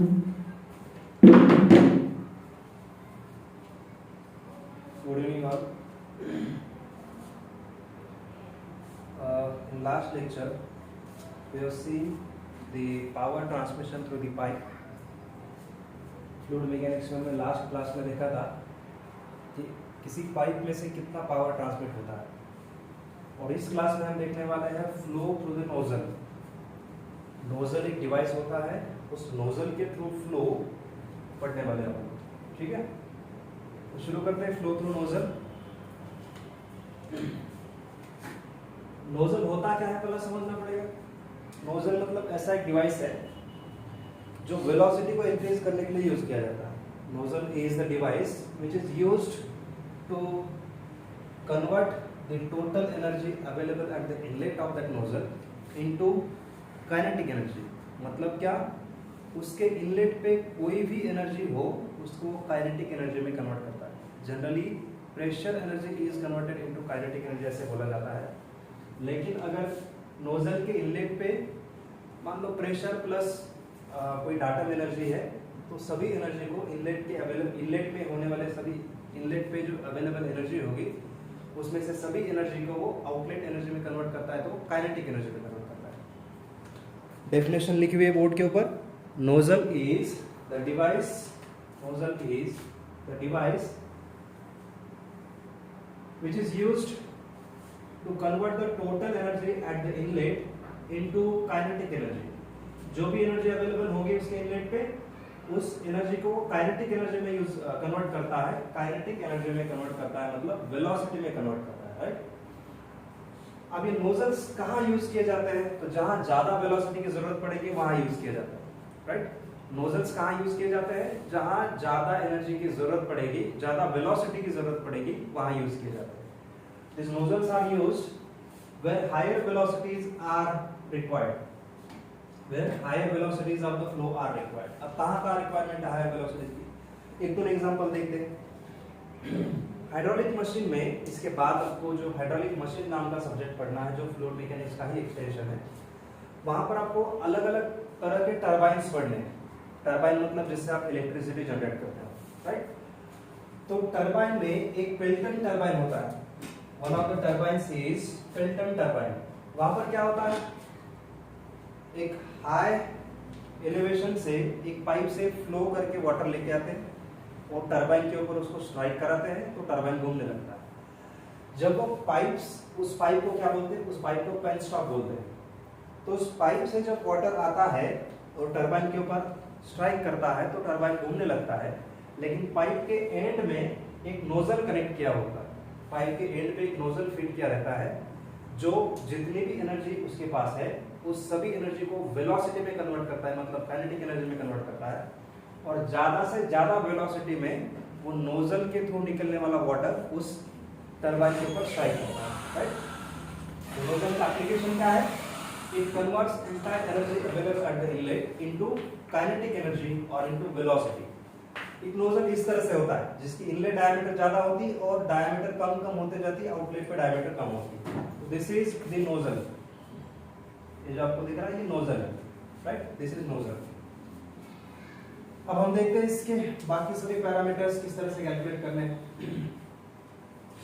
Good evening all. In last lecture, we have seen the power transmission through the pipe. Fluid mechanics में last class में देखा था कि किसी pipe में से कितना पावर ट्रांसमिट होता है, और इस क्लास में हम देखने वाले हैं flow through the nozzle. Nozzle एक डिवाइस होता है, उस नोजल के थ्रू फ्लो पढ़ने वाले हैं. ठीक है, तो शुरू करते हैं. Flow through nozzle. नोजल होता क्या है पहले समझना पड़ेगा. नोजल मतलब ऐसा एक डिवाइस है जो वेलोसिटी को इंक्रीज करने के लिए यूज किया जाता है. Nozzle is the device which is used to convert the total energy available at the inlet of that nozzle into kinetic energy. मतलब क्या, उसके इनलेट पे कोई भी एनर्जी हो उसको काइनेटिक एनर्जी में कन्वर्ट करता है. Generally pressure energy is converted into kinetic energy ऐसे बोला जाता है. लेकिन अगर नोजल के इनलेट पे मान लो प्रेशर प्लस कोई डाटा एनर्जी है, तो सभी एनर्जी को इनलेट में होने वाले सभी इनलेट पे जो अवेलेबल एनर्जी होगी उसमें से सभी एनर्जी को वो आउटलेट एनर्जी में कन्वर्ट करता है, तो काइनेटिक एनर्जी में कन्वर्ट करता है. डेफिनेशन लिखी हुई है बोर्ड के ऊपर. Nozzle is the device, nozzle is the device which is used to convert the total energy at the inlet into kinetic energy. जो भी एनर्जी अवेलेबल होगी उसके इनलेट पे, उस एनर्जी को काइनेटिक एनर्जी में यूज कन्वर्ट करता है. काइनेटिक एनर्जी में कन्वर्ट करता है मतलब वेलोसिटी में कन्वर्ट करता है. राइट. अब ये नोजल्स कहाँ यूज किए जाते हैं, तो जहां ज्यादा वेलोसिटी की जरूरत पड़ेगी वहां यूज किया जाता है. राइट. नोजल्स कहाँ यूज किए जाते हैं, जहां ज्यादा एनर्जी की जरूरत पड़ेगी, ज्यादा वेलोसिटी की जरूरत पड़ेगी, वहां यूज किए जाते हैं. These nozzles are used where higher velocities are required. Where higher velocities of the flow are required. अब कहाँ का रिक्वायरमेंट है हायर वेलोसिटीज की. एक तो एग्जांपल देखते हैं. हाइड्रोलिक मशीन में, इसके बाद आपको जो हाइड्रोलिक मशीन नाम का सब्जेक्ट पढ़ना है जो फ्लूइड मैकेनिक्स का ही एक्सटेंशन है, वहां पर आपको अलग अलग तरह के टरबाइन्स पढ़ने हैं. टरबाइन मतलब जिससे आप इलेक्ट्रिसिटी जनरेट करते हो. राइट. तो टरबाइन में एक पेल्टन टरबाइन होता है. One of the turbines is Pelton turbine. वहां पर क्या होता है, एक हाई एलिवेशन से एक पाइप से फ्लो करके वाटर लेके आते हैं और टरबाइन के ऊपर उसको स्ट्राइक कराते हैं तो टरबाइन घूमने लगता है. जब वो पाइप्स, उस पाइप को क्या बोलते हैं, उस पाइप को पेनस्टॉक बोलते हैं. तो उस पाइप से जब वाटर आता है और टरबाइन के ऊपर स्ट्राइक करता है तो टरबाइन घूमने लगता है. लेकिन पाइप के एंड में एक नोजल कनेक्ट किया होता है. पाइप के एंड पे एक नोजल फिट किया रहता है जो जितनी भी एनर्जी उसके पास है उस सभी एनर्जी को वेलोसिटी में कन्वर्ट करता है, मतलब काइनेटिक एनर्जी में कन्वर्ट करता है. और ज्यादा से ज्यादा वेलोसिटी में वो नोजल के थ्रू निकलने वाला वाटर उस टरबाइन के ऊपर स्ट्राइक होता है. राइट. तो नोजल का एप्लीकेशन क्या है, it converts entire energy available at the inlet into kinetic energy और इनटू वेलोसिटी. एक नोजल इस तरह से होता है जिसकी इनलेट डायमीटर ज्यादा होती है और डायमीटर कम कम होते जाती है, आउटलेट पे डायमीटर कम होती है. This is the nozzle. ये जो आपको दिख रहा है ये नोजल है. राइट. This is nozzle. अब हम देखते हैं इसके बाकी सभी पैरामीटर्स किस तरह से कैलकुलेट करने हैं.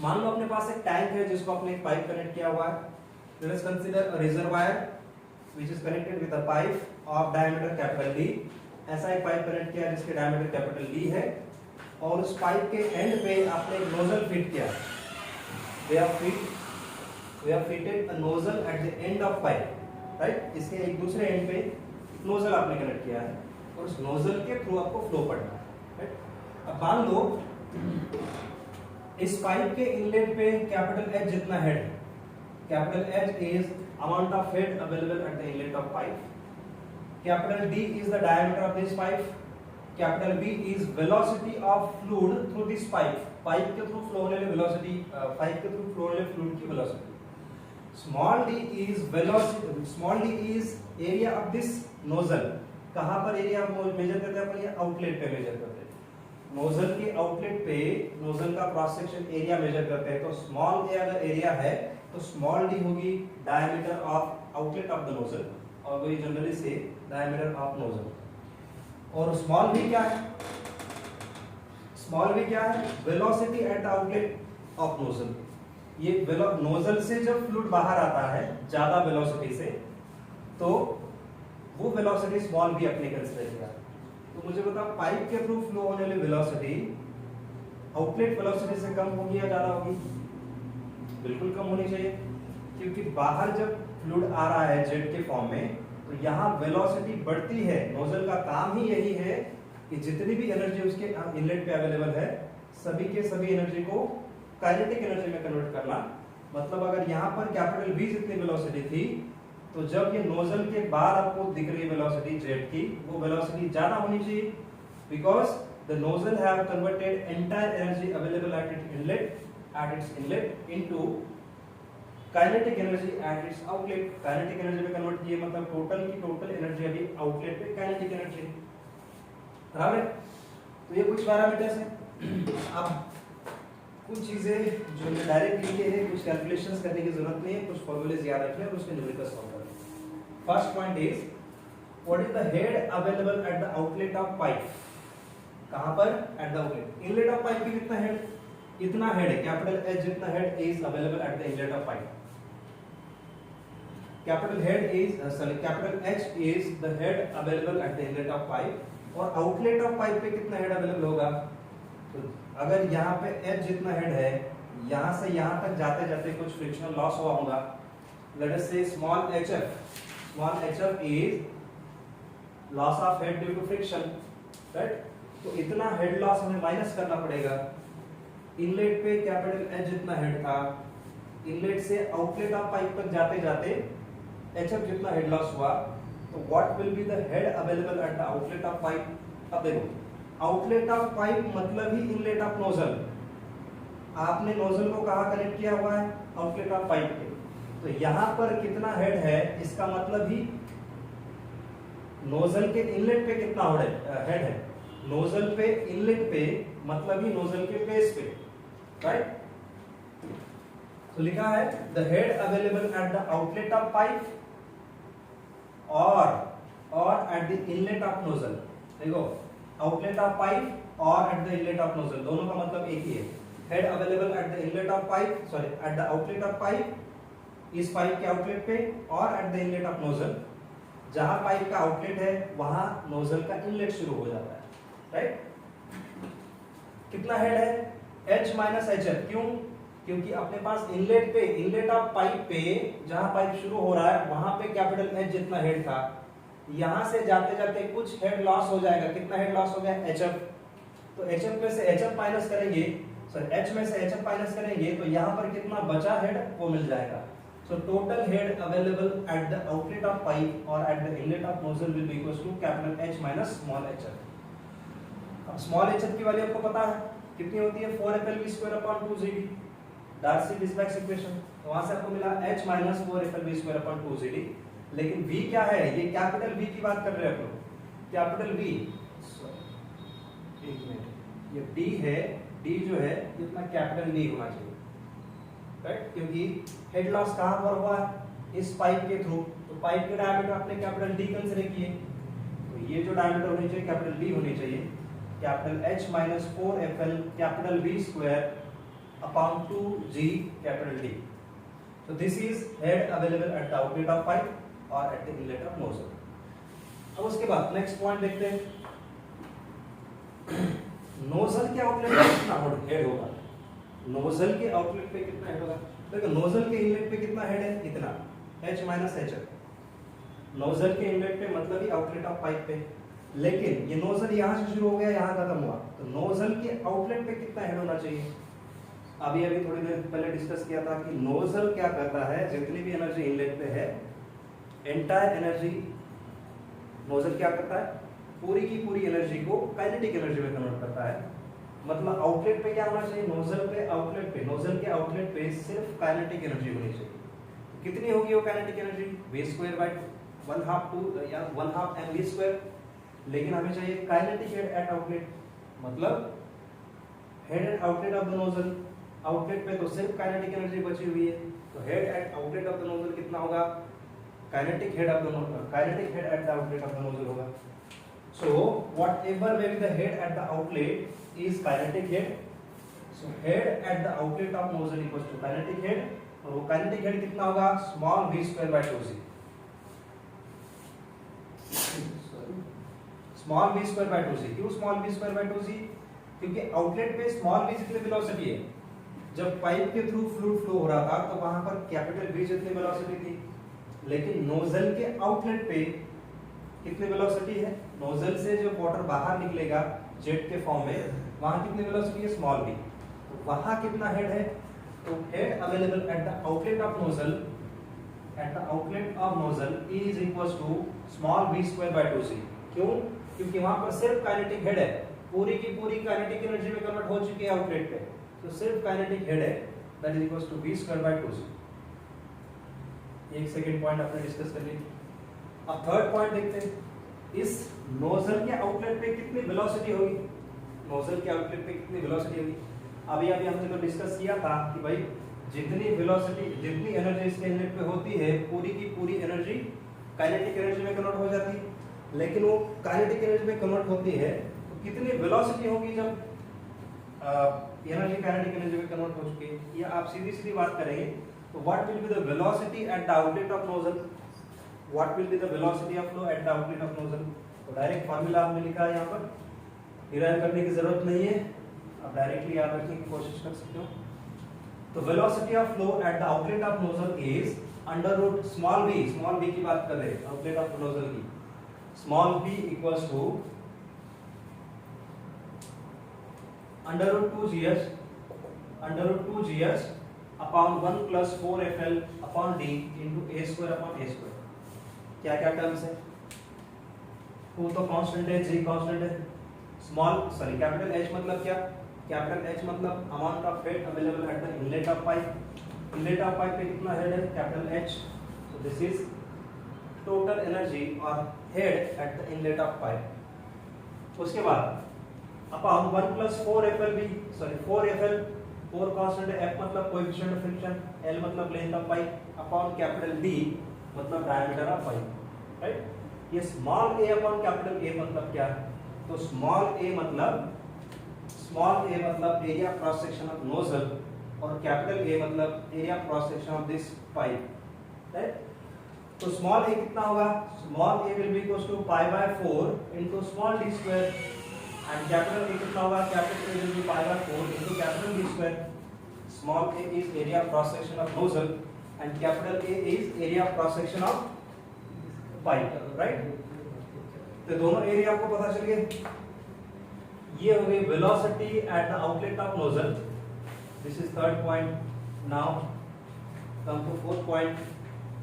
मान लो अपने पास एक टैंक है जिसको आपने एक पाइप कनेक्ट किया हुआ है. Let us consider a reservoir which is connected with a pipe of diameter capital D. ऐसा एक पाइप कनेक्ट किया जिसके डायमीटर कैपिटल D है और उस पाइप के एंड पे आपने एक नोजल फिट किया. we have fitted a nozzle at the end of pipe. Right. इसके एक दूसरे एंड पे नोजल आपने कनेक्ट किया है और उस नोजल के थ्रू आपको फ्लो पड़ना है. राइट. अब मान लो इस पाइप के इनलेट पे कैपिटल H जितना हेड है. Capital H is amount of head available at the inlet of pipe. Capital D is the diameter of this pipe. Capital B is velocity of fluid through this pipe. Pipe के through flow होने वाली velocity, pipe के through flow होने वाले fluid की velocity. Small d is velocity. Small d is area of this nozzle. कहाँ पर area major करते हैं अपन, ये आउटलेट पे मेजर करते हैं. नोजल के आउटलेट पे नोजल का क्रॉस सेक्शन एरिया मेजर करते हैं. तो स्मॉल ए अगर एरिया है तो स्मॉल d होगी diameter of outlet of the nozzle, और वही जनरली से डायमीटर ऑफ नोजल. और स्मॉल v क्या है? स्मॉल v क्या है? Velocity at the outlet of nozzle. ये नोजल से जब फ्लूइड बाहर आता है ज्यादा वेलोसिटी से, तो वो वेलोसिटी स्मॉल v अपने कंसीडर किया। तो मुझे बताओ पाइप के थ्रू फ्लो होने वाली वेलोसिटी आउटलेट वेलोसिटी से कम होगी या ज्यादा होगी? बिल्कुल कम होनी चाहिए, क्योंकि बाहर जब फ्लूइड आ रहा है जेट के फॉर्म में, तो यहाँ वेलोसिटी बढ़ती है। नोजल का काम ही यही है कि जितनी भी एनर्जी उसके इनलेट पे अवेलेबल है, सभी के सभी एनर्जी को काइनेटिक एनर्जी में कन्वर्ट करना। मतलब अगर यहाँ पर कैपिटल V जितनी वेलोसिटी थी, तो जब ये नोजल के बाहर आपको दिख रही है वेलोसिटी जेट की, वो वेलोसिटी ज्यादा होनी चाहिए, because the nozzle have converted entire energy available at its inlet into kinetic energy at its outlet. Kinetic energy में कन्वर्ट किए, मतलब टोटल की टोटल एनर्जी अभी आउटलेट पे काइनेटिक एनर्जी। बराबर है? तो ये कुछ पैरामीटर्स हैं। अब कुछ चीजें जो हमने डायरेक्ट लिखे हैं, कुछ कैलकुलेशंस करने की जरूरत नहीं है, कुछ फॉर्मूलेज याद रखने और उसके न्यूमेरिकल सॉल्व करना। First point is what is the head available at the outlet of pipe. कहां पर? Eight the outlet. Inlet of pipe पे कितना हेड? इतना हेड है, कैपिटल H जितना head is available at the inlet of pipe. Capital H is the head available at the inlet of pipe, और outlet of pipe पे कितना head available होगा? तो अगर यहाँ पे H जितना हेड है, यहाँ से यहाँ तक जाते जाते कुछ फ्रिक्शनल लॉस हुआ होगा, let us say small hf is loss of head due to friction, right? तो इतना हेड लॉस हमें माइनस करना पड़ेगा। इनलेट पे कैपिटल H जितना हेड था, इनलेट से आउटलेट ऑफ पाइप तक जाते जाते hf जितना हेड लॉस हुआ, तो what will be the head available at the outlet of pipe. अब देखो, आउटलेट ऑफ पाइप मतलब ही इनलेट ऑफ नोजल। आपने नोजल को कहां कनेक्ट किया हुआ है? आउटलेट ऑफ पाइप पे। तो यहां पर कितना हेड है, इसका मतलब ही नोजल के इनलेट पे कितना हेड है। नोजल पे इनलेट पे मतलब ही नोजल के बेस पे, राइट? तो लिखा है the head available at the outlet of pipe और at the inlet of nozzle. देखो, आउटलेट ऑफ पाइप और at the inlet of nozzle, दोनों का मतलब एक ही है। Head available at the inlet of pipe, sorry at the outlet of pipe, इस पाइप के आउटलेट पे, और at the inlet of nozzle. जहां पाइप का आउटलेट है वहां नोजल का इनलेट शुरू हो जाता है, राइट? कितना हेड है? H minus HF। क्यों? क्योंकि अपने पास इनलेट पे, इनलेट ऑफ पाइप पे जहां पाइप शुरू हो रहा है वहां पे कैपिटल H जितना हेड था, यहां से जाते जाते कुछ हेड लॉस हो जाएगा। कितना हेड लॉस हो गया? HF। तो HF में से HF माइनस करेंगे, सॉरी H में से HF माइनस करेंगे, तो यहां पर कितना बचा हेड वो मिल जाएगा। So total head available at the outlet of pipe और at the inlet of nozzle will be equal to capital H minus small hf। अब स्मॉल hf की वैल्यू आपको पता है कितनी होती है? 4FLV²/2GD, डार्सी-विस्बैक equation. तो वहां से आपको मिला H माइनस 4FLV²/2GD। लेकिन V क्या है? ये कैपिटल V की बात कर रहे हैं आप लोग। कैपिटल V, एक मिनट, ये D है, D जो है इतना कैपिटल D होना चाहिए, राइट? क्योंकि हेड लॉस कहां पर हुआ है? इस पाइप के थ्रू। तो पाइप के डायमीटर आपने कैपिटल D कंसीडर किए, तो ये जो डायमीटर होनी चाहिए कैपिटल D होनी चाहिए। Capital H minus 4FL capital V²/2G capital D। So this is head available at the outlet of pipe or at the inlet of nozzle. अब उसके बाद नेक्स्ट पॉइंट देखते हैं, नोजल के आउटलेट पे कितना हेड होगा? नोजल के आउटलेट पे कितना हेड होगा? देखो, नोजल के इनलेट पे कितना हेड है? इतना, H माइनस HF। नोजल के इनलेट पे मतलब ही आउटलेट ऑफ पाइप पे, लेकिन ये नोजल यहाँ से शुरू हो गया, यहाँ खत्म हुआ, तो नोजल के आउटलेट पे कितना हेड होना चाहिए? अभी थोड़ी देर पहले डिस्कस किया था कि नोजल क्या करता है, जितनी भी एनर्जी इनलेट पे है, एंटायर एनर्जी नोजल क्या करता है? पूरी की पूरी एनर्जी को काइनेटिक एनर्जी में कन्वर्ट करता है। मतलब आउटलेट पे क्या होना चाहिए? नोजल पे आउटलेट पे, नोजल के आउटलेट पे सिर्फ काइनेटिक एनर्जी होनी चाहिए। कितनी होगी वो काइनेटिक एनर्जी? V²/1/2 या 1/2 mv²। लेकिन हमें चाहिए काइनेटिक हेड एट आउटलेट, मतलब head at outlet of the nozzle. Outlet पे तो सिर्फ काइनेटिक एनर्जी बची हुई है, तो head at outlet of the nozzle कितना होगा? Kinetic head at the outlet of the nozzle होगा। So whatever may be the head at the outlet is kinetic head. So head at the outlet of nozzle equals to kinetic head, और वो kinetic head कितना होगा small v square by 2c. Small v square by 2c. क्यों small v square by 2c? क्योंकि outlet पे small v जितनी velocity है, जब पाइप के थ्रू फ्लूइड फ्लो हो रहा था तो वहां पर कैपिटल V जितनी वेलोसिटी थी, लेकिन नोजल के आउटलेट पे कितनी वेलोसिटी है, नोजल से जो वाटर बाहर निकलेगा जेट के फॉर्म में, वहां कितनी वेलोसिटी है स्मॉल v. तो वहां कितना हेड है, तो head available at the outlet of nozzle, at the outlet of nozzle is equals to small v square by 2c. क्यों? क्योंकि वहां पर सिर्फ काइनेटिक हेड है, पूरी की पूरी काइनेटिक एनर्जी में कन्वर्ट हो चुकी है आउटलेट पे, तो सिर्फ काइनेटिक हेड है, that is equals to v square by 2c. एक सेकंड पॉइंट आपने डिस्कस कर ली. अब थर्ड पॉइंट देखते हैं, इस नोजल के आउटलेट पे कितनी वेलोसिटी होगी, नोजल के आउटलेट पे कितनी वेलोसिटी होगी. अभी हमने तो डिस्कस किया था कि भाई जितनी वेलोसिटी, जितनी एनर्जी इसके इनलेट पे होती है, पूरी की पूरी एनर्जी काइनेटिक एनर्जी में कन्वर्ट हो जाती है. लेकिन वो काइनेटिक एनर्जी में कन्वर्ट होती है तो कितनी वेलोसिटी होगी जब एनर्जी काइनेटिक एनर्जी में कन्वर्ट हो चुकी है, ये आप सीधी सीधी बात करेंगे. तो what will be the velocity at the outlet of nozzle, what will be the velocity of flow at the outlet of nozzle. तो डायरेक्ट फार्मूला हमने लिखा है, यहाँ पर डिराइव करने की जरूरत नहीं है, आप डायरेक्टली याद रखने की कोशिश कर सकते हो. तो velocity of flow at the outlet of nozzle is under root small v की बात कर रहे हैं आउटलेट ऑफ नोजल की, small v equals to under root 2gs upon 1 plus 4fl upon d into a square upon a square. क्या क्या terms है, Q तो कांस्टेंट है, G कांस्टेंट है, कैपिटल H मतलब क्या, कैपिटल H मतलब amount of head available at the inlet of pipe. Inlet of pipe पे कितना हेड है, capital H. so this is total energy or head at the inlet of pipe. उसके बाद upon 1 plus 4fl 4 constant है, F मतलब coefficient of friction, L मतलब length of pipe, upon capital D मतलब diameter of pipe. Right. ये small a upon capital A मतलब क्या है, तो स्मॉल a मतलब area cross section of nozzle और कैपिटल A मतलब area cross section of this pipe. Right. तो स्मॉल a कितना होगा, small a will be equals to pi by 4 into small d square, and capital A कितना होगा, capital A will be pi by 4 into capital D square. Small a is area cross section of nozzle and capital A is area cross section of pipe. Right. तो दोनों area आपको पता चल गए. ये हो गई velocity at the outlet of nozzle. This is third point. Now come to fourth point,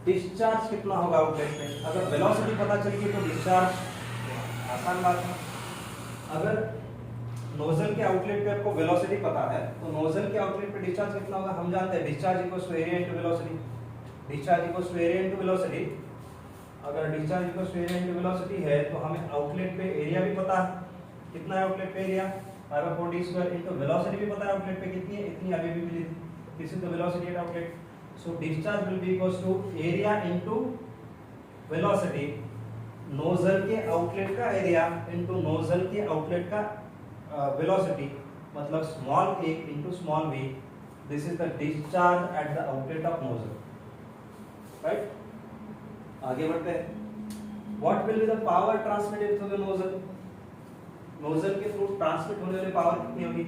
discharge कितना होगा आउटलेट पे. अगर वेलोसिटी पता चल गई तो डिस्चार्ज आसान बात है. अगर नोजल के आउटलेट पे आपको वेलोसिटी पता है तो नोजल के आउटलेट पे डिस्चार्ज कितना होगा हम जानते हैं, discharge equals to area into velocity. Discharge equals to area into velocity. अगर discharge equals to area into velocity है तो हमें आउटलेट पे एरिया भी पता है, कितना है आउटलेट पे area, pi by 4 d square, into velocity भी पता है आउटलेट पे कितनी है, इतनी अभी भी मिली थी. This is the velocity at outlet. So discharge will be equals to area into velocity. Nozzle के आउटलेट का एरिया इनटू नोजल के आउटलेट का वेलोसिटी, मतलब small a into small v. This is the discharge eight the outlet of nozzle. Right. आगे बढ़ते हैं. What will be the power transmitted through the nozzle. Nozzle के through transmit होने वाली power कितनी होगी.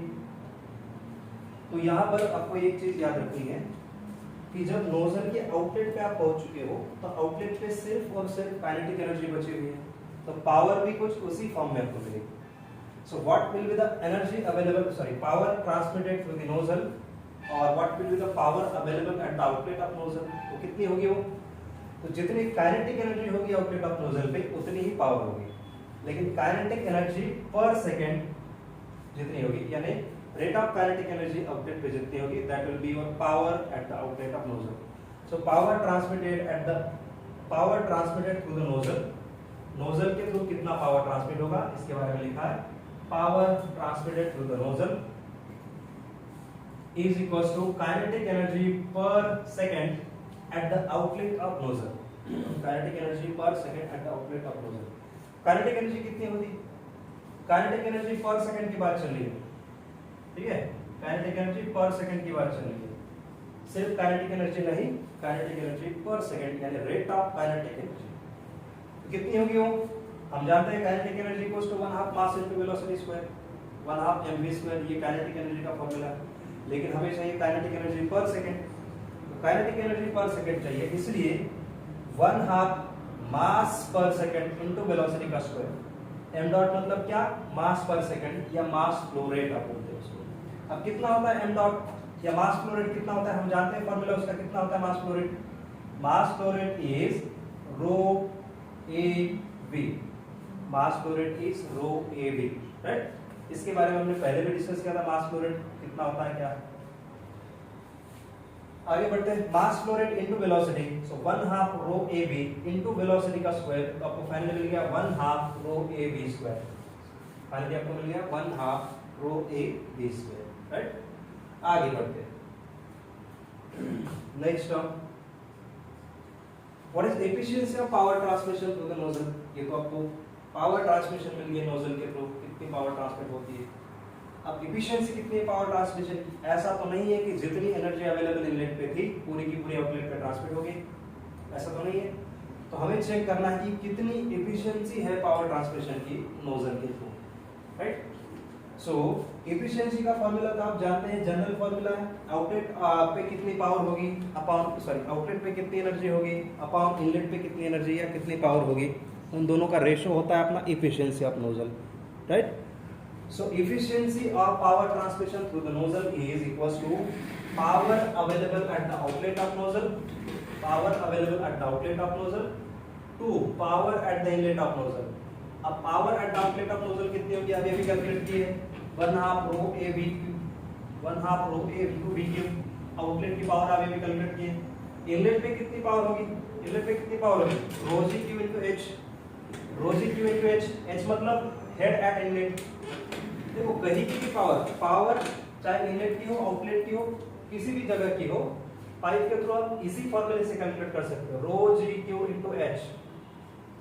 तो यहाँ पर आपको एक चीज याद रखनी है कि जब नोजल के आउटलेट पे आप पहुंच चुके हो तो आउटलेट पे सिर्फ और सिर्फ काइनेटिक एनर्जी बची हुई है, तो पावर भी कुछ उसी फॉर्म में आपको मिलेगी. So what will be the energy available, power transmitted through the nozzle, और what will be the power available at the outlet of nozzle. तो कितनी होगी वो, तो जितनी काइनेटिक एनर्जी होगी आउटलेट ऑफ नोजल पे उतनी ही पावर होगी. लेकिन काइनेटिक एनर्जी पर सेकंड जितनी होगी, यानी rate of kinetic energy outlet पे जितनी होगी, that will be your power at the outlet of nozzle. So power transmitted through the nozzle. nozzle के थ्रू कितना पावर ट्रांसमिट होगा इसके बारे में लिखा है. power transmitted through the nozzle is equals to kinetic energy per second at the outlet of nozzle. kinetic energy per second at the outlet of nozzle. Kinetic energy कितनी होती है? काइनेटिक एनर्जी पर सेकंड की बात चल रही है, ठीक है, काइनेटिक एनर्जी पर सेकंड की बात चल रही है, सिर्फ काइनेटिक एनर्जी नहीं, काइनेटिक एनर्जी पर सेकंड यानी रेट ऑफ काइनेटिक एनर्जी तो कितनी होगी वो हम जानते हैं। Kinetic energy equals to 1/2 mass into velocity square, 1/2 mv square, ये काइनेटिक एनर्जी का फार्मूला है। लेकिन हमें चाहिए काइनेटिक एनर्जी पर सेकंड, तो काइनेटिक एनर्जी पर सेकंड चाहिए, इसलिए 1/2 mass per second into velocity का स्क्वायर। m डॉट मतलब क्या? मास पर सेकंड या मास फ्लो रेट आप बोलते हैं उसको। अब कितना होता है m डॉट या मास फ्लो रेट कितना होता है हम जानते हैं, फार्मूला उसका कितना होता है mass flow rate. Mass flow rate is rho A V, mass flow rate is rho A V, right. इसके बारे में हमने पहले भी डिस्कस किया था, मास फ्लो रेट कितना होता है क्या। आगे बढ़ते हैं, mass flow rate into velocity, so 1/2 rho A V into velocity का स्क्वायर, तो आपको फाइनली मिल गया 1/2 rho A V square, finally आपको मिल गया 1/2 rho A V square, right. आगे बढ़ते हैं, next term, what is efficiency of power transmission through the nozzle. ये तो आपको पावर ट्रांसमिशन मिल गई नोजल के थ्रू, कितनी पावर ट्रांसमिट होती है। अब एफिशिएंसी कितनी है पावर ट्रांसमिशन की, ऐसा तो नहीं है कि जितनी एनर्जी अवेलेबल इनलेट पे थी पूरी की पूरी आउटलेट पे ट्रांसमिट होगी, ऐसा तो नहीं है। तो हमें चेक करना है कि कितनी एफिशिएंसी है पावर ट्रांसमिशन की नोजल के थ्रू, राइट। सो एफिशिएंसी का फार्मूला तो आप जानते हैं, जनरल फार्मूला है, आउटलेट पे कितनी पावर होगी अपॉन, सॉरी आउटलेट पे कितनी एनर्जी होगी अपॉन इनलेट पे कितनी एनर्जी या कितनी पावर होगी, उन दोनों का रेशियो होता है अपना efficiency of nozzle, right. So efficiency of power transmission through the nozzle is equals to power available at the outlet of nozzle, power available at the outlet of nozzle to power at the inlet of nozzle। अब power at the outlet of nozzle कितनी होगी अभी अभी calculate की है, 1/2 rho A V Q, 1/2 rho A two V Q, outlet की power अभी अभी कैलकुलेट की है। इनलेट पे कितनी पावर होगी, इनलेट पे कितनी पावर होगी, rho g Q into H, rho g Q into H, H मतलब हेड एट इनलेट। देखो कहीं की भी पावर चाहे इनलेट की हो आउटलेट की हो किसी भी जगह की हो, पाइप के थ्रू आप इसी फॉर्मूले से कैलकुलेट कर सकते हो, रो g Q into H,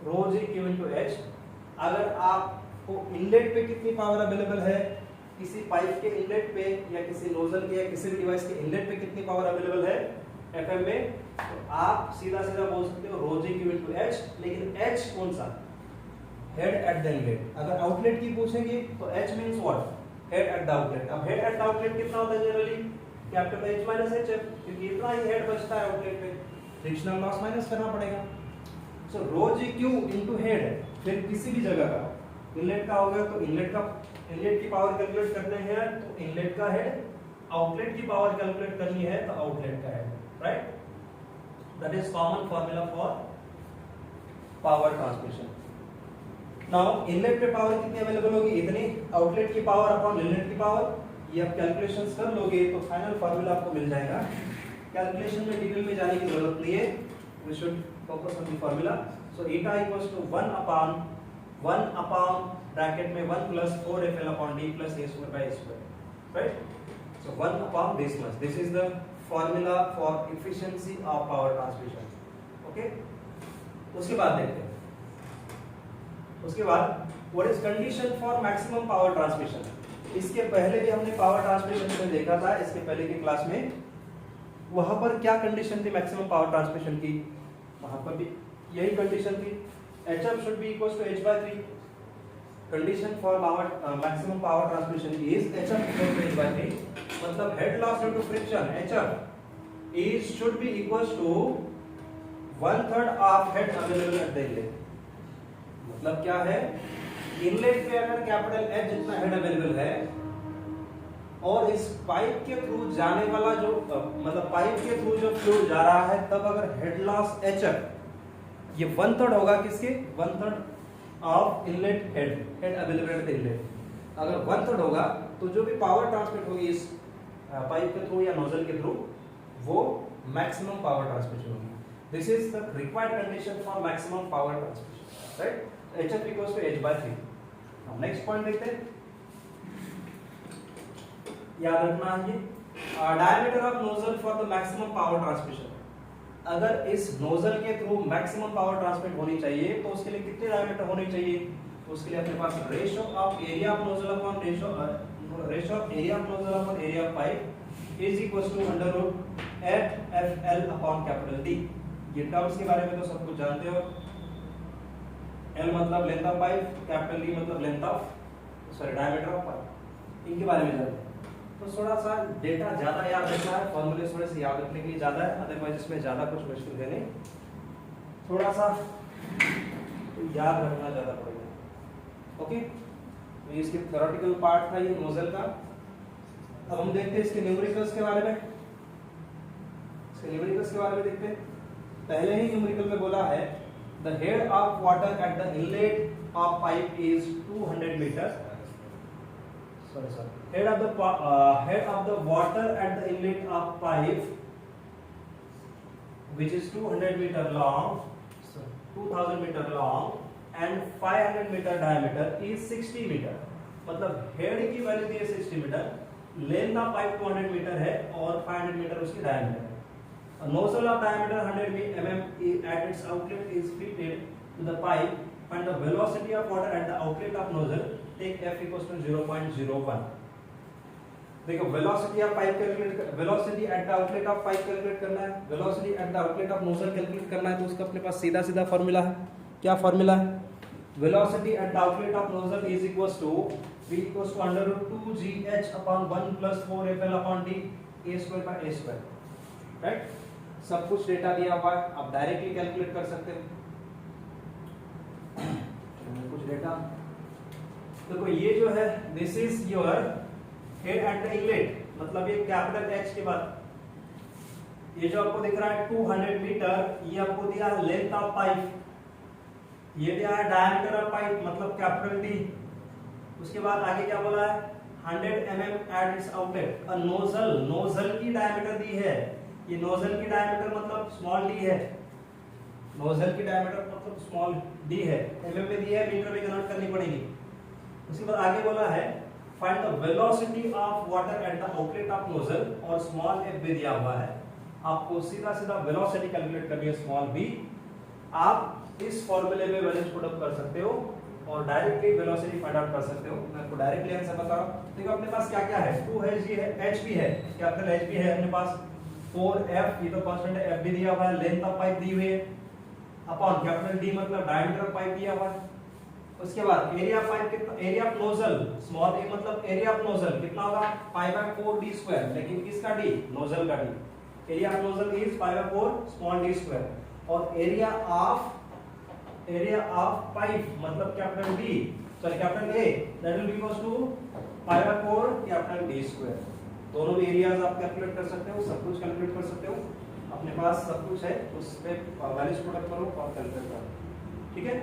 rho g Q into H. अगर आपको इनलेट पे कितनी पावर अवेलेबल है, किसी पाइप के इनलेट पे या किसी नोजल के या किसी भी डिवाइस के इनलेट पे कितनी पावर अवेलेबल है एफएम में, तो आप सीधा सीधा बोल सकते हो रो जी क्यू इनटू एच। लेकिन एच कौन सा, हेड एट द इनलेट। अगर आउटलेट की पूछेंगे तो H means what, head at the outlet. अब हेड एट द आउटलेट कितना होता है generally, capital H minus H, क्योंकि इतना ही हेड बचता है आउटलेट पे, फ्रिक्शनल लॉस माइनस करना पड़ेगा। सो rho g Q into head, फिर किसी भी जगह का इनलेट का हो गया तो इनलेट की पावर कैलकुलेट करते हैं तो इनलेट का हेड, आउटलेट की पावर कैलकुलेट करनी है तो आउटलेट का head, right. That is common formula for power transmission. Now inlet पे पावर कितनी अवेलेबल होगी, इतनी, आउटलेट की पावर अपॉन इनलेट की पावर, ये आप कैलकुलेशंस कर लोगे तो फाइनल फार्मूला आपको मिल जाएगा। कैलकुलेशन में डिटेल में जाने की जरूरत नहीं है, we should focus on the formula. So eta equals to 1 upon bracket में 1 plus 4fl upon d plus a square by square, right. So 1 upon this much, this is the formula for efficiency of power transmission, okay. उसके बाद देखते हैं, उसके बाद what is condition for maximum power transmission. इसके पहले भी हमने पावर ट्रांसमिशन में देखा था, इसके पहले की क्लास में, वहां पर क्या कंडीशन थी मैक्सिमम पावर ट्रांसमिशन की, वहां पर भी यही कंडीशन थी, HF should be equals to H/3। Condition for maximum power transmission is HF equals to H/3, मतलब head loss due to friction HF is should be equals to 1/3 of head available at the inlet. मतलब क्या है, inlet पे अगर capital H जितना head available है और इस पाइप के थ्रू जाने वाला जो मतलब पाइप के थ्रू जो फ्लूइड जा रहा है, तब अगर हेड लॉस HF ये 1/3 होगा किसके, 1/3 of inlet head available at the inlet. अगर 1/3 होगा तो जो भी पावर ट्रांसमिट होगी इस पाइप के थ्रू या नोजल के थ्रू, वो मैक्सिमम पावर ट्रांसमिशन होगी। This is the required condition for maximum power transmission, right. HF equals to H/3। अब नेक्स्ट पॉइंट देखते हैं, याद रखना है ये diameter of nozzle for the maximum power transmission. अगर इस नोजल के थ्रू मैक्सिमम पावर ट्रांसमिट होनी चाहिए तो उसके लिए कितने डायमीटर होने चाहिए? तो उसके लिए अपने पास ratio of area of nozzle upon ratio of area of nozzle upon area of pipe is equal to under root FL upon capital D। ये टर्म्स के बारे में तो सब कुछ जानते हो। L मतलब length of pipe, capital D मतलब length of diameter of pipe, इनके बारे में जानते हैं। तो थोड़ा सा डेटा ज्यादा याद रखना है, फॉर्मूले थोड़े से याद रखने के लिए ज्यादा है, अदरवाइज इसमें ज्यादा कुछ मुश्किल है नहीं, थोड़ा सा याद रखना ज्यादा पड़ेगा। ओके, ये इसके थ्योरेटिकल पार्ट था ये नोजल का। अब हम देखते हैं इसके न्यूमेरिकल्स के बारे में। इसके न्यूमेरिकल्स के बारे में देखते हैं। पहले ही न्यूमेरिकल में बोला है the head of water at the inlet of pipe is 200 metre. Head of the water at the inlet of pipe, which is 200 meter long, 2000 meter long and 500 meter diameter is 60 meter। मतलब head की value दी है 60 metre, length of pipe 200 metre है और 500 metre उसकी diameter है। Nozzle of diameter 100 mm at its outlet is fitted to the pipe and the velocity of water at the outlet of nozzle take F equals to 0.01। देखो velocity of pipe calculate, velocity at the outlet of pipe calculate करना है, velocity at the outlet of nozzle calculate करना है। तो उसका अपने पास सीधा सीधा फार्मूला है। क्या फार्मूला है? Velocity at the outlet of nozzle is equals to V equals to under root 2GH upon 1 plus 4FL upon D A square by A square. Right, सब कुछ डेटा दिया हुआ है, आप डायरेक्टली कैलकुलेट कर सकते हो। कुछ डेटा देखो, ये जो है this is your head at the inlet, मतलब ये कैपिटल H के बाद ये जो आपको दिख रहा है 200 मीटर, ये आपको दिया है लेंथ ऑफ पाइप, ये दिया है डायमीटर ऑफ पाइप मतलब कैपिटल D। उसके बाद आगे क्या बोला है? 100 mm at its outlet. Nozzle, nozzle की डायमीटर दी है, ये नोजल की डायमीटर मतलब स्मॉल d है, नोजल की डायमीटर मतलब स्मॉल d है, mm में दी है, मीटर में कन्वर्ट करनी पड़ेगी। उसके बाद आगे बोला है find the velocity of water at the outlet of nozzle और स्मॉल f भी दिया हुआ है। आपको सीधा सीधा वेलोसिटी कैलकुलेट करनी है स्मॉल v। आप इस फॉर्मूले में बैलेंस पुट अप कर सकते हो और डायरेक्टली वेलोसिटी फाइंड आउट कर सकते हो। मैं आपको डायरेक्टली आंसर बता रहा हूं। देखो अपने पास क्या क्या है, 2 है, h भी है, कैपिटल H भी है अपने पास, 4f ये तो कांस्टेंट है, f भी दिया हुआ है, लेंथ ऑफ पाइप दी हुई है अपॉन कैपिटल D मतलब डायमीटर ऑफ पाइप दिया हुआ है। उसके बाद एरिया ऑफ पाइप कितना, area of nozzle small a मतलब एरिया ऑफ नोजल कितना होगा पाई बाय 4d स्क्वायर, लेकिन किसका d? नोजल का d। Area of nozzle is pi by 4 small d square और एरिया ऑफ पाइप मतलब capital D sorry capital A that will be equals to pi by 4 capital D square. दोनों areas आप calculate कर सकते हो, सब कुछ कैलकुलेट कर सकते हो, अपने पास सब कुछ है, उस पे वैल्यूज पुट अप करो और कैलकुलेट करो। ठीक है,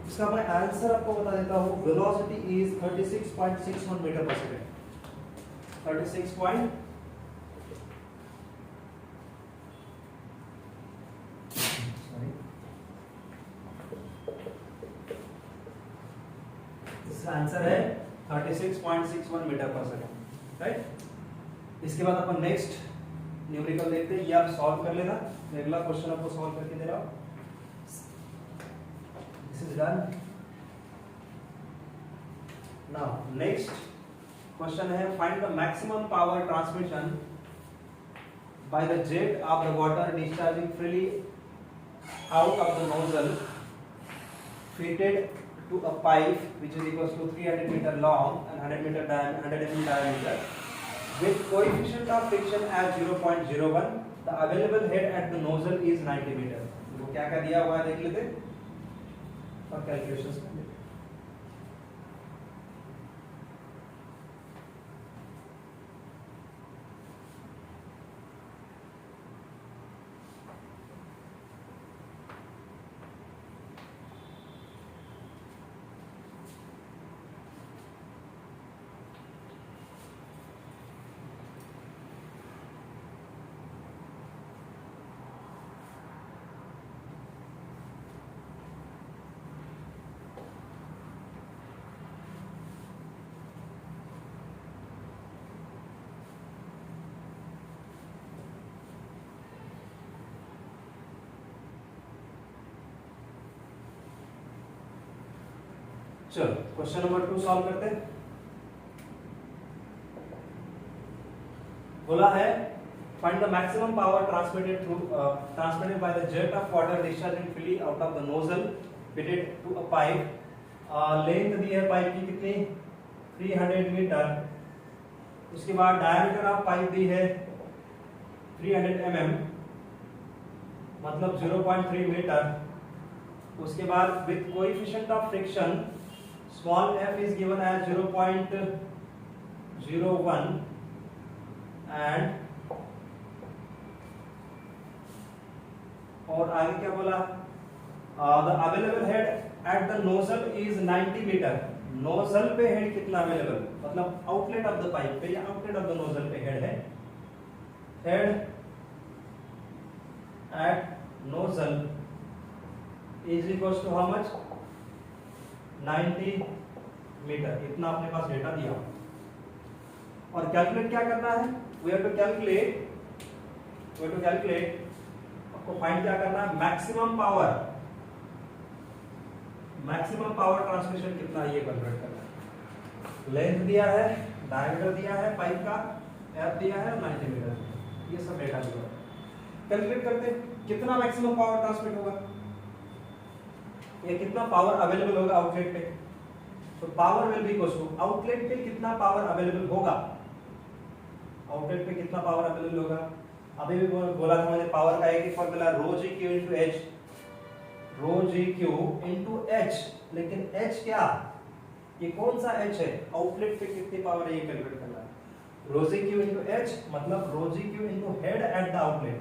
इसका मैं आंसर आपको बता देता हूं। Velocity is 36.61 metre per second. 36 point इसका आंसर है 36.61 मीटर पर सेकंड। राइट, इसके बाद अपन नेक्स्ट न्यूमेरिकल देखते हैं, ये आप सॉल्व कर लेना। मैं अगला क्वेश्चन आपको सॉल्व करके दे रहा हूं। This is done. Now next question है find the maximum power transmission by the jet of the water discharging freely out of the nozzle fitted to a pipe which is equals to 300 meter long and 100 mm diameter with coefficient of friction as 0.01. The available head at the nozzle is 90 meter। वो क्या क्या दिया हुआ है देख लेते हैं और कैलकुलेशंस कर लेते हैं। चलो क्वेश्चन नंबर 2 सॉल्व करते हैं। बोला है find the maximum power transmitted by the jet of water discharging freely out of the nozzle fitted to a pipe। Length दी है पाइप की कितनी 300 मीटर। उसके बाद डायमीटर ऑफ पाइप दी है 300 mm मतलब 0.3 मीटर। उसके बाद with coefficient of friction small f is given as 0.01 and और आगे क्या बोला the available head at the nozzle is 90 metre. Nozzle पे हेड कितना अवेलेबल मतलब आउटलेट ऑफ द पाइप पे या आउटलेट ऑफ द नोजल पे हेड है। Head at nozzle is equals to how much 90 metre. इतना अपने पास डेटा दिया और कैलकुलेट क्या करना है वी हैव टू कैलकुलेट आपको फाइंड क्या करना है मैक्सिमम पावर ट्रांसमिशन कितना ये कैलकुलेट करना है। लेंथ दिया है डायमीटर दिया है पाइप का एफ दिया है 90 मीटर ये सब डेटा दिया है। कैलकुलेट करते हैं कितना मैक्सिमम पावर ट्रांसमिट होगा या कितना पावर अवेलेबल होगा आउटलेट पे। तो power will be equal to outlet पे कितना पावर अवेलेबल होगा आउटलेट पे कितना पावर अवेलेबल होगा। अभी भी बोला था मैंने पावर का एक ही फॉर्मूला रो जी क्यू इंटू एच लेकिन एच क्या ये कौन सा एच है आउटलेट पे कितनी पावर है ये कैलकुलेट करना है। Rho g Q into H मतलब rho g Q into head at the outlet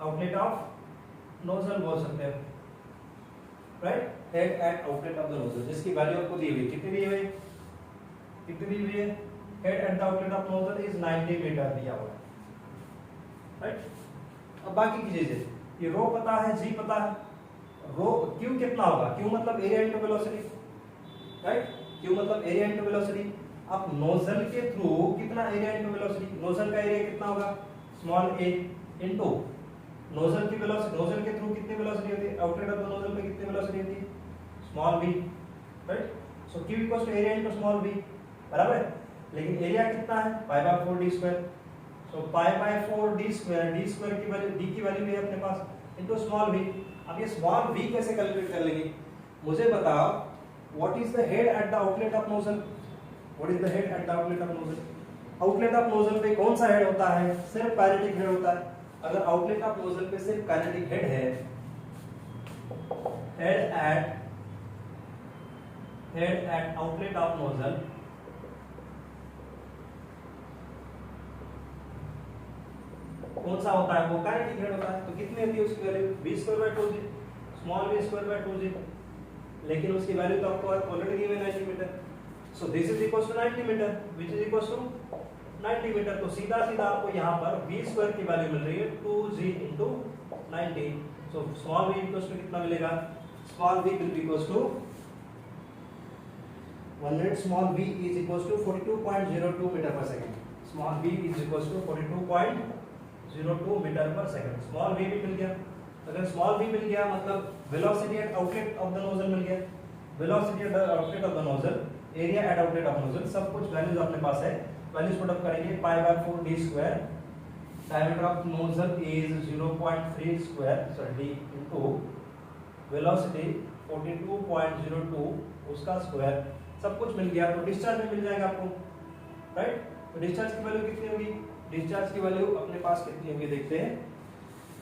outlet of nozzle बोल सकते हैं right. Head at outlet of the nozzle जिसकी वैल्यू आपको दी हुई कितनी दी हुई है head at the outlet of nozzle is 90 metre दिया हुआ है राइट। अब बाकी की चीजें ये रो पता है जी पता है रो क्यू कितना होगा क्यू मतलब area into velocity right. Q मतलब एरिया इनटू वेलोसिटी। अब नोजल के थ्रू कितना एरिया इनटू वेलोसिटी नोजल का एरिया कितना होगा स्मॉल a इनटू नोजल की वेलोसिटी नोजल के थ्रू कितनी वेलोसिटी होती है आउटलेट ऑफ द नोजल पे कितनी वेलोसिटी होती है small v right. So q equals to area into small v बराबर है। लेकिन एरिया कितना है π/4d²। सो π/4d² d की वैल्यू d की वैल्यू है अपने पास इनटू स्मॉल v। अब ये स्मॉल v कैसे कैलकुलेट कर लेंगे मुझे बताओ what is the head at the outlet of nozzle outlet of nozzle पे कौन सा हेड होता है सिर्फ काइनेटिक हेड होता है। अगर आउटलेट ऑफ नोजल पे सिर्फ काइनेटिक हेड है head at outlet of nozzle कौन सा होता है वो काइनेटिक हेड होता है। तो कितनी होती है उसकी वैल्यू v²/2g स्मॉल v²/2g लेकिन उसकी वैल्यू तो आपको ऑलरेडी दी हुई है 90 मीटर। So this is equals to 90 metre which is equals to 90 metre. तो सीधा आपको यहाँ पर v² की वैल्यू मिल रही है 2g into 90। So small v equals to कितना मिलेगा small v will be equals to 100 small v is equals to 42.02 metre per second. Small v is equals to 42.02 metre per second. Small v भी मिल गया। अगर small v मिल गया मतलब velocity at outlet of the nozzle मिल गया velocity at outlet of the nozzle area at outlet of nozzle सब कुछ वैल्यूज अपने पास है। वैल्यूज पुट अप करेंगे π/4d²। Diameter of nozzle is 0.3² d into velocity 42.02 उसका स्क्वायर सब कुछ मिल गया। तो डिस्चार्ज में मिल जाएगा आपको राइट। तो डिस्चार्ज की वैल्यू कितनी होगी डिस्चार्ज की वैल्यू अपने पास कितनी होगी देखते हैं।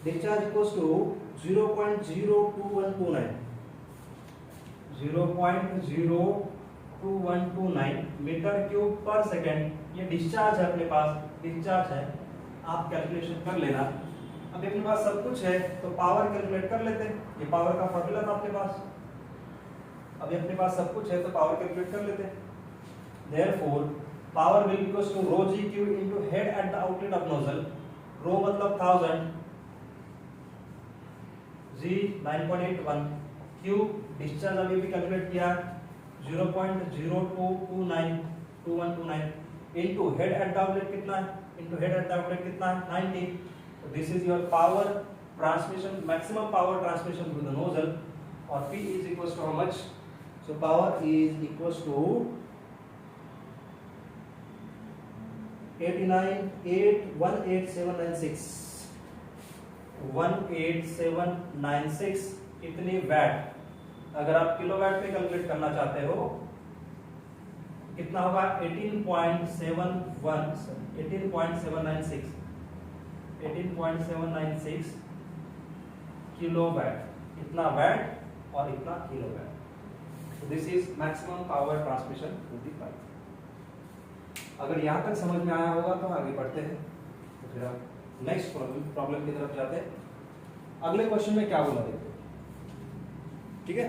Discharge equals to 0.02129 metre cube per second. ये डिस्चार्ज है अपने पास डिस्चार्ज है आप कैलकुलेशन कर लेना। अब अपने पास सब कुछ है तो पावर कैलकुलेट कर लेते हैं। ये पावर का फॉर्मूला था अपने पास। अभी अपने पास सब कुछ है तो पावर कैलकुलेट कर लेते हैं। Therefore power will equals to rho g Q into head at the outlet of nozzle. Rho मतलब 1000 जी 9.81 क्यू डिस्चार्ज अभी भी कैलकुलेट किया 0.0229 into head at the outlet कितना है into head at the outlet कितना है 90। तो this is your power transmission, maximum power transmission through the nozzle, और P is equal to how much? So power is equal to 18796 इतने VAT. अगर आप kilowatt पे कैलकुलेट करना चाहते हो कितना होगा? 18.796 किलोवाट, इतना वैट और इतना kilowatt. This is maximum power transmission through the pipe. अगर यहाँ तक समझ में आया होगा तो आगे बढ़ते हैं, तो फिर आप नेक्स्ट प्रॉब्लम की तरफ जाते हैं। अगले क्वेश्चन में क्या बोला देखते हैं, ठीक है?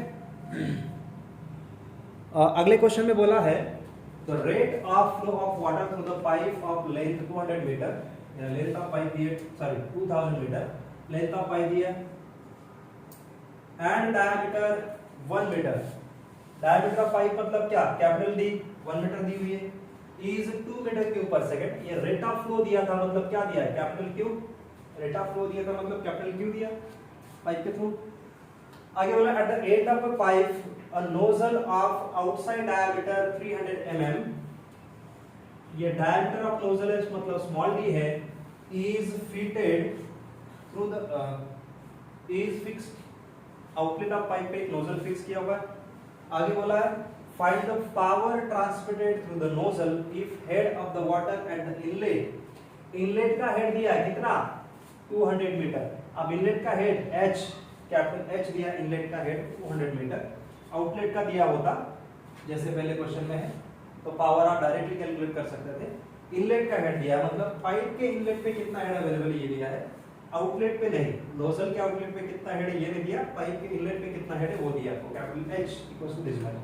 अगले क्वेश्चन में बोला है the rate of flow of water through the pipe of length 200 metre, length of pipe दिए, sorry 2000 metre length of pipe दिया, and diameter 1 metre. Diameter of pipe मतलब क्या? कैपिटल डी 1 मीटर दी हुई है, is 2 metre cube per second. ये rate of flow दिया था मतलब क्या दिया है? Capital Q. Rate of flow दिया था मतलब कैपिटल क्यू दिया पाइप के थ्रू। आगे बोला at the end of a pipe a nozzle of outside diameter 300 mm, ये डायमीटर ऑफ नोजल है मतलब स्मॉल डी है, is fitted through the is fixed. Outlet of pipe पे एक नोजल फिक्स किया हुआ है। आगे बोला है find the power transmitted through the nozzle if head of the water at the inlet, inlet का हेड दिया है कितना? 200 मीटर। अब इनलेट का हेड h, कैपिटल H दिया, इनलेट का हेड 200 मीटर, आउटलेट का दिया होता जैसे पहले क्वेश्चन में है तो पावर आप डायरेक्टली कैलकुलेट कर सकते थे। इनलेट का हेड दिया मतलब पाइप के इनलेट पे कितना हेड अवेलेबल ये दिया है, आउटलेट पे नहीं। नोजल के आउटलेट पे कितना हेड ये नहीं दिया, पाइप के इनलेट पे कितना हेड है वो दिया आपको, capital H equals to this value,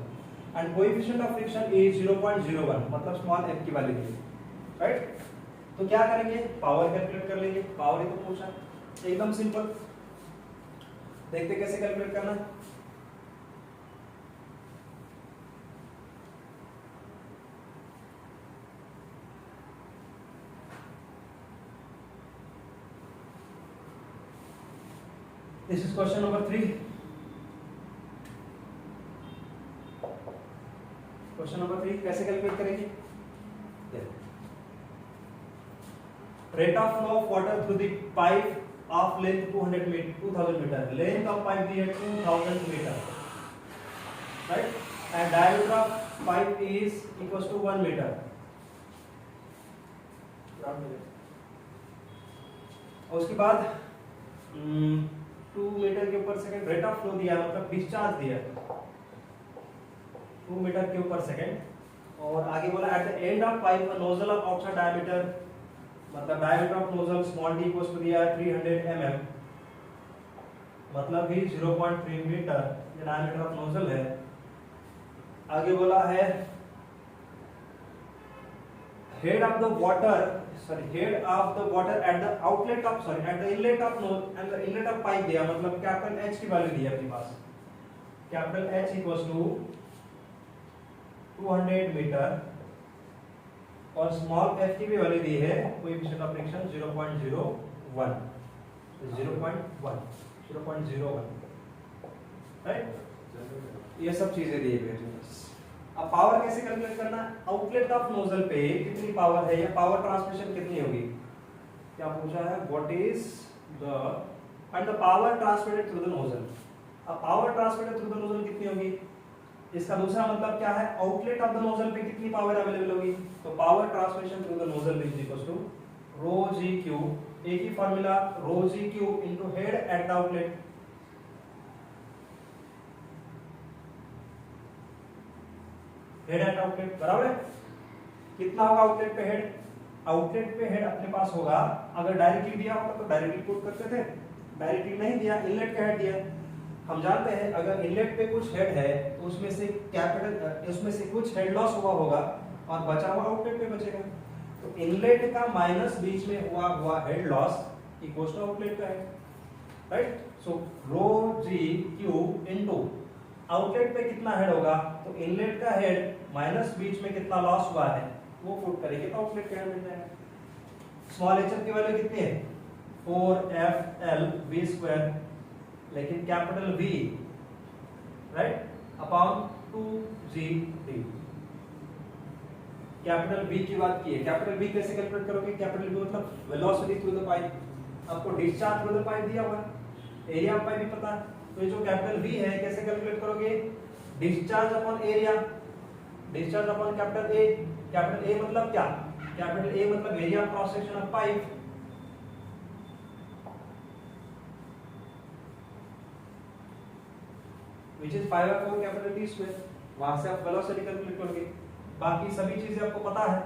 and coefficient of friction is 0.01 मतलब स्मॉल f की वैल्यू दी, राइट? तो क्या करेंगे? पावर कैलकुलेट कर लेंगे। पावर ही तो पूछा, एकदम सिंपल। देखते कैसे कैलकुलेट करना है। This is question number 3। Question number 3 कैसे कैलकुलेट करेंगे? Rate of flow of water through the pipe of length 2000 metre, length of pipe दी है 2000 metre, right? And diameter of pipe is equals to 1 metre. और उसके बाद 2 metre के ऊपर second rate of flow दिया मतलब डिस्चार्ज दिया 2 मीटर क्यूब पर सेकंड। और आगे बोला at the end of pipe nozzle of outside diameter, मतलब diameter of nozzle small d equals to दिया है 300 mm, मतलब भी 0.3 मीटर ये डायमीटर ऑफ नोजल है। आगे बोला है head of the water at the outlet of at the inlet of nose and the inlet of pipe दिया मतलब कैपिटल H की वैल्यू दी है अपने पास, capital H equals to 200 metre और स्मॉल f की भी वैल्यू दी है, कोएफिशिएंट ऑफ फ्रिक्शन 0.01, राइट? ये सब चीजें दी हुई है। अब पावर कैसे कैलकुलेट करना है? आउटलेट ऑफ नोजल पे कितनी पावर है या पावर ट्रांसमिशन कितनी होगी, क्या पूछा है? What is the and the power transmitted through the nozzle. अब power transmitted through the nozzle कितनी होगी, इसका दूसरा मतलब क्या है? आउटलेट ऑफ द नोजल पे कितनी पावर अवेलेबल होगी। तो power transmission through the nozzle is equal to rho g Q, एक ही formula, rho g Q into head at the outlet. Head at outlet बराबर है, कितना होगा आउटलेट पे हेड? आउटलेट पे हेड अपने पास होगा, अगर डायरेक्टली दिया होगा तो डायरेक्टली पुट करते थे, डायरेक्टली नहीं दिया, इनलेट का हेड दिया। हम जानते हैं अगर इनलेट पे कुछ हेड है तो उसमें से कुछ हेड लॉस हुआ होगा और बचा हुआ आउटलेट पे बचेगा। तो इनलेट का माइनस बीच में हुआ head loss equals to outlet का head, right? So rho g Q into outlet पे कितना हेड होगा, तो इनलेट का हेड माइनस बीच में कितना लॉस हुआ है वो पुट करेंगे तो आउटलेट का हेड मिल जाएगा। स्मॉल एच की वैल्यू कितनी है? 4FL V², लेकिन capital V, right, upon 2GD। Capital V की बात की है। कैपिटल V कैसे कैलकुलेट करोगे? कैपिटल V मतलब वेलोसिटी थ्रू द पाइप। आपको डिस्चार्ज थ्रू द पाइप दिया हुआ है, एरिया ऑफ पाइप भी पता है, तो ये जो कैपिटल V है कैसे कैलकुलेट करोगे? Discharge upon area, discharge upon capital A। Capital A मतलब क्या? कैपिटल A मतलब area of cross section of pipe, which is 5/4 capital T square. वहां से आप वेलोसिटी कैलकुलेट करोगे। बाकी सभी चीजें आपको पता है,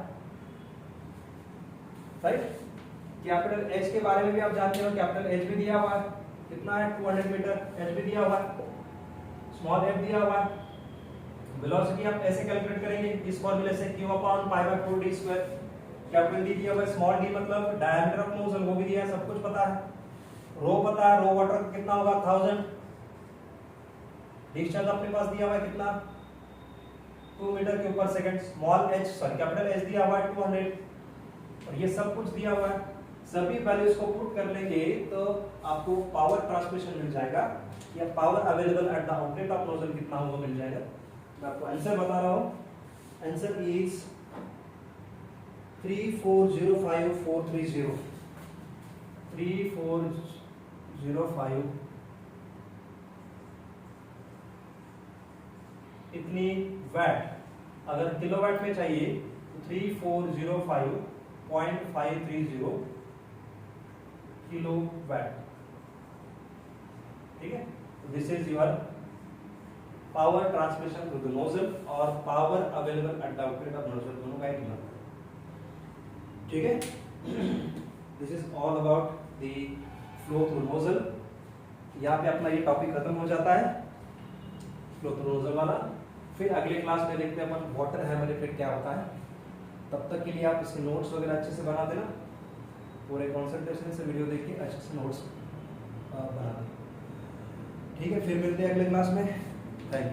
राइट। कैपिटल H के बारे में भी आप जानते हो, कैपिटल H भी दिया हुआ है, कितना है 200 मीटर, H भी दिया हुआ है, स्मॉल f दिया हुआ है। वेलोसिटी आप ऐसे कैलकुलेट करेंगे इस फॉर्मूले से, q/π/4d स्क्वायर। कैपिटल D दिया हुआ है, स्मॉल d मतलब डायमीटर ऑफ नोजल, वो भी दिया है, सब कुछ पता है। रो पता है, रो वाटर कितना होगा 1000। डिस्चार्ज अपने पास दिया हुआ है कितना 2 metre cube per second. Small h sorry capital H दिया हुआ है 200, और ये सब कुछ दिया हुआ है। सभी वैल्यूज को पुट कर लेंगे तो आपको पावर ट्रांसमिशन मिल जाएगा, या power available at the outlet of nozzle कितना होगा मिल जाएगा। मैं आपको आंसर बता रहा हूं, आंसर इज 3405430, 3405 इतनी वैट। अगर किलोवाट में चाहिए तो 3405.530 किलोवाट, ठीक है। This is your power transmission through the nozzle और power available at the outlet of nozzle, दोनों का एक मतलब, ठीक है। This is all about the flow through nozzle. यहाँ पे अपना ये टॉपिक खत्म हो जाता है, फ्लो थ्रू नोजल वाला। फिर अगले क्लास में देखते हैं अपन वाटर हैमर इफेक्ट क्या होता है। तब तक के लिए आप इसके नोट्स वगैरह अच्छे से बना देना, पूरे कॉन्सेंट्रेशन से वीडियो देखिए, अच्छे से नोट्स बना दें, ठीक है। फिर मिलते हैं अगले क्लास में, थैंक यू।